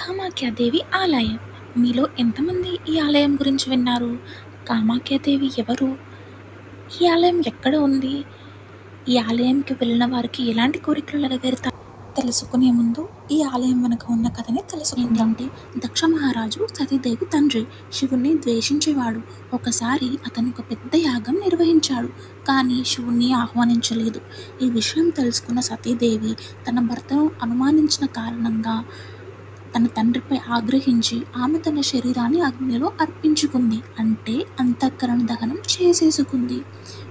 కామాఖ్యాదేవి ఆలయం. మీలో ఎంతమంది ఈ ఆలయం గురించి విన్నారు? కామాఖ్యాదేవి ఎవరు? ఈ ఆలయం ఎక్కడ ఉంది? ఈ ఆలయంకి వెళ్ళిన వారికి ఎలాంటి కోరికలు నెరవేరుతాయి? తెలుసుకునే ముందు ఈ ఆలయం వెనుక ఉన్న కథని తెలుసుకుందాం. దక్ష మహారాజు సతీదేవి తండ్రి శివుణ్ణి ద్వేషించేవాడు. ఒకసారి అతను ఒక పెద్ద యాగం నిర్వహించాడు, కానీ శివుణ్ణి ఆహ్వానించలేదు. ఈ విషయం తెలుసుకున్న సతీదేవి తన భర్తను అనుమానించిన కారణంగా తన తండ్రిపై ఆగ్రహించి ఆమె తన శరీరాన్ని అగ్నిలో అర్పించుకుంది, అంటే అంతఃకరణ దహనం చేసేసుకుంది.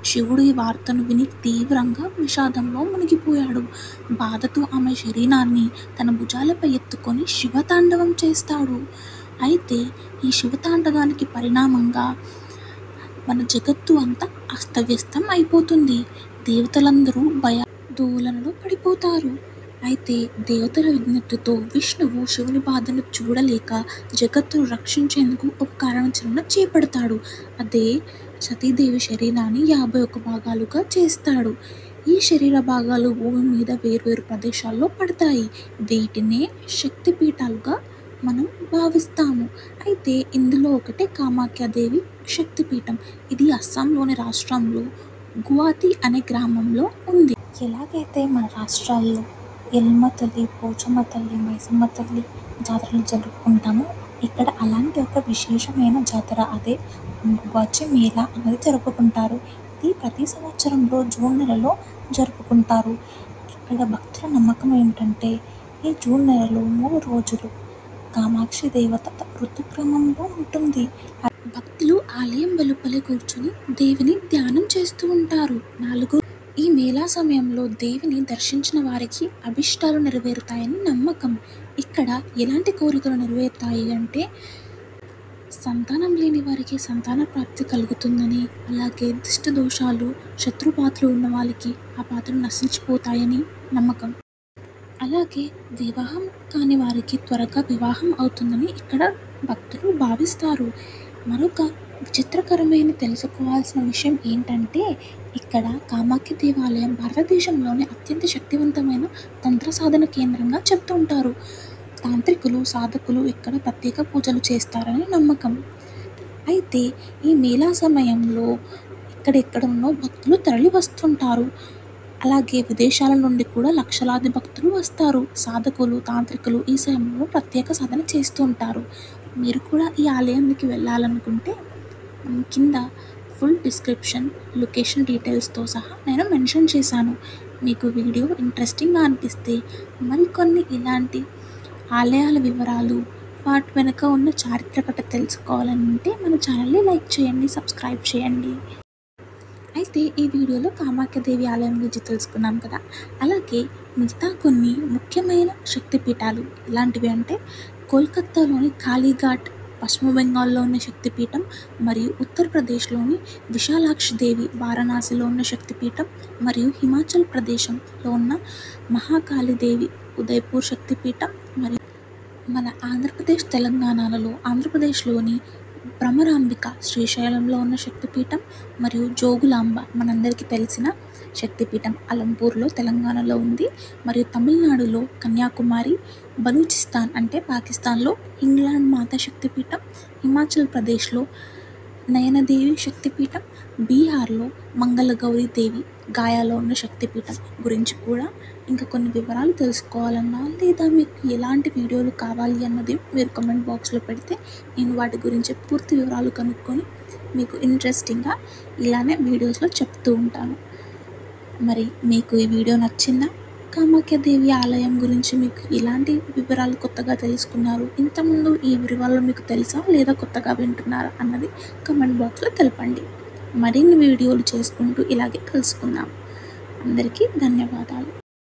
శివుడు ఈ వార్తను విని తీవ్రంగా విషాదంలో మునిగిపోయాడు. బాధతో ఆమె శరీరాన్ని తన భుజాలపై ఎత్తుకొని శివతాండవం చేస్తాడు. అయితే ఈ శివతాండవానికి పరిణామంగా మన జగత్తు అంతా అస్తవ్యస్తం అయిపోతుంది. దేవతలందరూ భయాందోళనలో పడిపోతారు. అయితే దేవతల విజ్ఞప్తితో విష్ణువు శివుని బాధను చూడలేక జగత్తును రక్షించేందుకు ఒక కార్యాచరణ చేపడతాడు. అదే సతీదేవి శరీరాన్ని 51 భాగాలుగా చేస్తాడు. ఈ శరీర భాగాలు భూమి మీద వేర్వేరు ప్రదేశాల్లో పడతాయి. వీటినే శక్తిపీఠాలుగా మనం భావిస్తాము. అయితే ఇందులో ఒకటే కామాఖ్యాదేవి శక్తిపీఠం. ఇది అస్సాంలోని రాష్ట్రంలో గువాహతి అనే గ్రామంలో ఉంది. ఎలాగైతే మన రాష్ట్రాల్లో ఎల్లమ్మ తల్లి, పోచమ్మ తల్లి, మైసమ్మ తల్లి జాతరలు జరుపుకుంటామో ఇక్కడ అలాంటి ఒక విశేషమైన జాతర, అదే గువాచి మేళా అనేది జరుపుకుంటారు. ఇది ప్రతి సంవత్సరంలో జూన్ నెలలో జరుపుకుంటారు. ఇక్కడ భక్తుల నమ్మకం ఏంటంటే ఈ జూన్ నెలలో 3 రోజులు కామాక్షి దేవత ఋతుక్రమంలో ఉంటుంది. భక్తులు ఆలయం వెలుపలే కూర్చొని దేవిని ధ్యానం చేస్తూ ఉంటారు. ఈ మేళా సమయంలో దేవిని దర్శించిన వారికి అభిష్టాలు నెరవేరుతాయని నమ్మకం. ఇక్కడ ఎలాంటి కోరికలు నెరవేరుతాయి అంటే సంతానం లేని వారికి సంతాన ప్రాప్తి కలుగుతుందని, అలాగే దిష్ట దోషాలు, శత్రుపాత్రలు ఉన్న వాళ్ళకి ఆ పాత్రలు నశించిపోతాయని నమ్మకం. అలాగే వివాహం కాని వారికి త్వరగా వివాహం అవుతుందని ఇక్కడ భక్తులు భావిస్తారు. మరొక విచిత్రకరమైన తెలుసుకోవాల్సిన విషయం ఏంటంటే ఇక్కడ కామాఖ్య దేవాలయం భారతదేశంలోనే అత్యంత శక్తివంతమైన తంత్ర సాధన కేంద్రంగా చెప్తుంటారు. తాంత్రికులు, సాధకులు ఇక్కడ ప్రత్యేక పూజలు చేస్తారని నమ్మకం. అయితే ఈ మేళా సమయంలో ఎక్కడెక్కడున్నో భక్తులు తరలి వస్తుంటారు. అలాగే విదేశాల నుండి కూడా లక్షలాది భక్తులు వస్తారు. సాధకులు, తాంత్రికులు ఈ సమయంలో ప్రత్యేక సాధన చేస్తూ ఉంటారు. మీరు కూడా ఈ ఆలయానికి వెళ్ళాలనుకుంటే కింద ఫుల్ డిస్క్రిప్షన్, లొకేషన్ డీటెయిల్స్తో సహా నేను మెన్షన్ చేశాను. మీకు వీడియో ఇంట్రెస్టింగ్గా అనిపిస్తే మరికొన్ని ఇలాంటి ఆలయాల వివరాలు, వాటి వెనుక ఉన్న చారిత్రకత తెలుసుకోవాలంటే మన ఛానల్ని లైక్ చేయండి, సబ్స్క్రైబ్ చేయండి. అయితే ఈ వీడియోలో కామాఖ్యాదేవి ఆలయం గురించి తెలుసుకున్నాం కదా. అలాగే మిగతా కొన్ని ముఖ్యమైన శక్తిపీఠాలు ఎలాంటివి అంటే కోల్కత్తాలోని కాళీఘాట్, పశ్చిమ బెంగాల్లో ఉన్న శక్తిపీఠం, మరియు ఉత్తరప్రదేశ్లోని విశాలాక్షి దేవి, వారణాసిలో ఉన్న శక్తిపీఠం, మరియు హిమాచల్ ప్రదేశంలో ఉన్న మహాకాళీదేవి, ఉదయపూర్ శక్తిపీఠం, మరియు మన ఆంధ్రప్రదేశ్, తెలంగాణలలో ఆంధ్రప్రదేశ్లోని భ్రమరాంబిక శ్రీశైలంలో ఉన్న శక్తిపీఠం, మరియు జోగులాంబ మనందరికీ తెలిసిన శక్తిపీఠం అలంపూర్లో తెలంగాణలో ఉంది, మరియు తమిళనాడులో కన్యాకుమారి, బలూచిస్తాన్ అంటే పాకిస్తాన్లో ఇంగ్లాండ్ మాత శక్తిపీఠం, హిమాచల్ ప్రదేశ్లో నయనదేవి శక్తిపీఠం, బీహార్లో మంగళగౌరి దేవి గాయాలో ఉన్న శక్తిపీఠం గురించి కూడా ఇంకా కొన్ని వివరాలు తెలుసుకోవాలన్నా, లేదా మీకు ఎలాంటి వీడియోలు కావాలి అన్నది మీరు కామెంట్ బాక్స్లో పెడితే నేను వాటి గురించి పూర్తి వివరాలు కనుక్కొని మీకు ఇంట్రెస్టింగ్గా ఇలానే వీడియోస్లో చెప్తూ ఉంటాను. మరి మీకు ఈ వీడియో నచ్చిందా? కామాఖ్యాదేవి ఆలయం గురించి మీకు ఇలాంటి వివరాలు కొత్తగా తెలుసుకున్నారు, ఇంతకుముందు ఈ వివరాలు మీకు తెలుసా లేదా కొత్తగా వింటున్నారా అన్నది కామెంట్ బాక్స్లో తెలపండి. మరిన్ని వీడియోలు చేసుకుంటూ ఇలాగే కలుసుకుందాం. అందరికీ ధన్యవాదాలు.